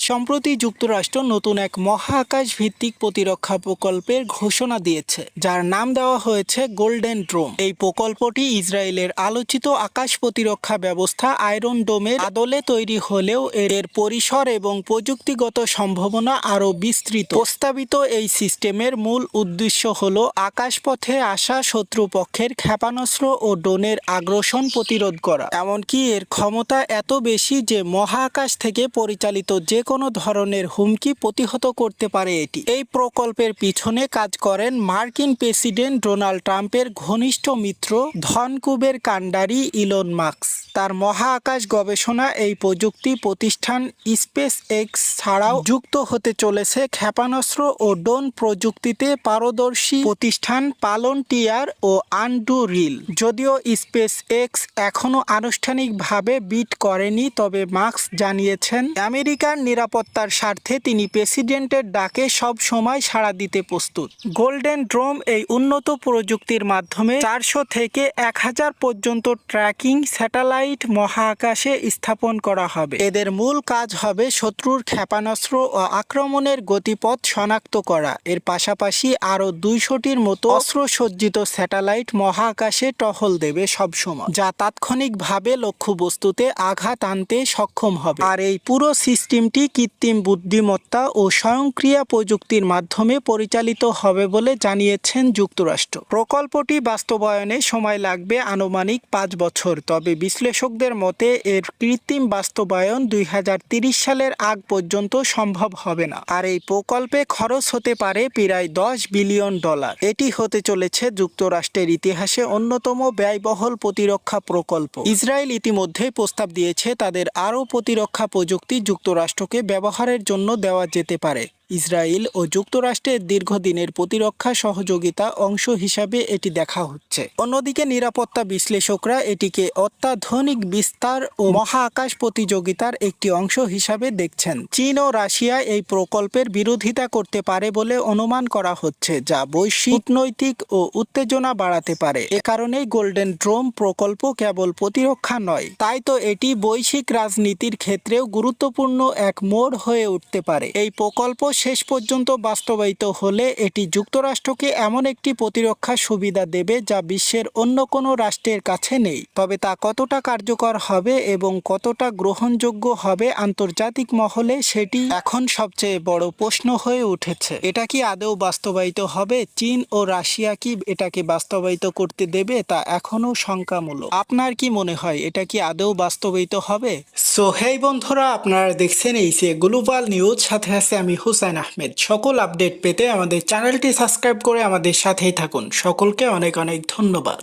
সম্প্রতি যুক্তরাষ্ট্র নতুন এক মহাকাশ ভিত্তিক প্রতিরক্ষা প্রকল্পের ঘোষণা দিয়েছে, যার নাম দেওয়া হয়েছে গোল্ডেন ড্রোম। এই প্রকল্পটি ইসরায়েলের আলোচিত আকাশ প্রতিরক্ষা ব্যবস্থা আয়রন ডোমের আদলে তৈরি হলেও এর পরিসর এবং প্রযুক্তিগত সম্ভাবনা আরও বিস্তৃত। প্রস্তাবিত এই সিস্টেমের মূল উদ্দেশ্য হল আকাশপথে আসা শত্রুপক্ষের ক্ষেপণাস্ত্র ও ড্রোনের আগ্রাসন প্রতিরোধ করা। এমনকি এর ক্ষমতা এত বেশি যে মহাকাশ থেকে পরিচালিত যে কোনো ধরনের হুমকি প্রতিহত করতে পারে এটি। এই প্রকল্পের পিছনে কাজ করেন মার্কিন প্রেসিডেন্ট ডোনাল্ড ট্রাম্পের ঘনিষ্ঠ মিত্র ধনকুবের কাণ্ডারি ইলন মাস্ক। তার মহাকাশ গবেষণা এই প্রযুক্তি প্রতিষ্ঠান স্পেস এক্স ছাড়াও যুক্ত হতে চলেছে ক্ষেপণাস্ত্র ও ড্রোন প্রযুক্তিতে পারদর্শী প্রতিষ্ঠান পালনটিয়ার ও আন্ডুরিল। যদিও স্পেস এক্স এখনও আনুষ্ঠানিকভাবে বিট করেনি, তবে মাস্ক জানিয়েছেন আমেরিকার নিরাপত্তার স্বার্থে তিনি প্রেসিডেন্টের ডাকে সব সময় সাড়া দিতে প্রস্তুত। গোল্ডেন ড্রোম এই উন্নত প্রযুক্তির মাধ্যমে 400 থেকে 1000 পর্যন্ত ট্র্যাকিং স্যাটেলাইট মহাকাশে স্থাপন করা হবে। এদের মূল কাজ হবে শত্রুর ক্ষেপণাস্ত্র ও আক্রমণের গতিপথ শনাক্ত করা। এর পাশাপাশি আরও 200টির মতো অস্ত্রসজ্জিত স্যাটেলাইট মহাকাশে টহল দেবে সবসময়, যা তাৎক্ষণিকভাবে লক্ষ্যবস্তুতে আঘাত আনতে সক্ষম হবে। আর এই পুরো সিস্টেমটি কৃত্রিম বুদ্ধিমত্তা ও স্বয়ংক্রিয় প্রযুক্তির মাধ্যমে পরিচালিত হবে বলে জানিয়েছেন যুক্তরাষ্ট্র। প্রকল্পটি বাস্তবায়নে সময় লাগবে আনুমানিক 5 বছর, তবে বিশ্লেষকদের মতে এর কৃত্রিম বাস্তবায়ন 2030 সালের আগ পর্যন্ত সম্ভব হবে না। আর এই প্রকল্পে খরচ হতে পারে প্রায় $10 বিলিয়ন। এটি হতে চলেছে যুক্তরাষ্ট্রের ইতিহাসে অন্যতম ব্যয়বহুল প্রতিরক্ষা প্রকল্প। ইসরায়েল ইতিমধ্যেই প্রস্তাব দিয়েছে তাদের আরও প্রতিরক্ষা প্রযুক্তি যুক্তরাষ্ট্রকে ব্যবহারের জন্য দেওয়া যেতে পারে। ইসরায়েল ও যুক্তরাষ্ট্রের দীর্ঘদিনের প্রতিরক্ষা সহযোগিতা অংশ হিসাবে এটি দেখা হচ্ছে। অন্যদিকে নিরাপত্তা বিশ্লেষকরা এটিকে অত্যাধুনিক বিস্তার ও মহাকাশ প্রতিযোগিতার একটি অংশ হিসাবে দেখছেন। চীন ও রাশিয়া এই প্রকল্পের বিরোধিতা করতে পারে বলে অনুমান করা হচ্ছে, যা বৈশ্বিক কূটনৈতিক ও উত্তেজনা বাড়াতে পারে। এ কারণেই গোল্ডেন ড্রোম প্রকল্প কেবল প্রতিরক্ষা নয়, তাই তো এটি বৈশ্বিক রাজনীতির ক্ষেত্রেও গুরুত্বপূর্ণ এক মোড় হয়ে উঠতে পারে। এই প্রকল্প শেষ পর্যন্ত বাস্তবায়িত হলে এটি যুক্তরাষ্ট্রকে এমন একটি প্রতিরক্ষা সুবিধা দেবে যা বিশ্বের অন্য কোনো রাষ্ট্রের কাছে নেই। তবে তা কতটা কার্যকর হবে এবং কতটা গ্রহণযোগ্য হবে আন্তর্জাতিক মহলে, সেটি এখন সবচেয়ে বড় প্রশ্ন হয়ে উঠেছে। এটা কি আদৌ বাস্তবায়িত হবে? চীন ও রাশিয়া কি এটাকে বাস্তবায়িত করতে দেবে, তা এখনও শঙ্কামূলক। আপনার কি মনে হয় এটা কি আদৌ বাস্তবায়িত হবে? সো হেই বন্ধুরা, আপনারা দেখছেন এইসে গ্লোবাল নিউজ, সাথে আছে আমি হুসাইন আহমেদ। সকল আপডেট পেতে আমাদের চ্যানেলটি সাবস্ক্রাইব করে আমাদের সাথেই থাকুন। সকলকে অনেক অনেক ধন্যবাদ।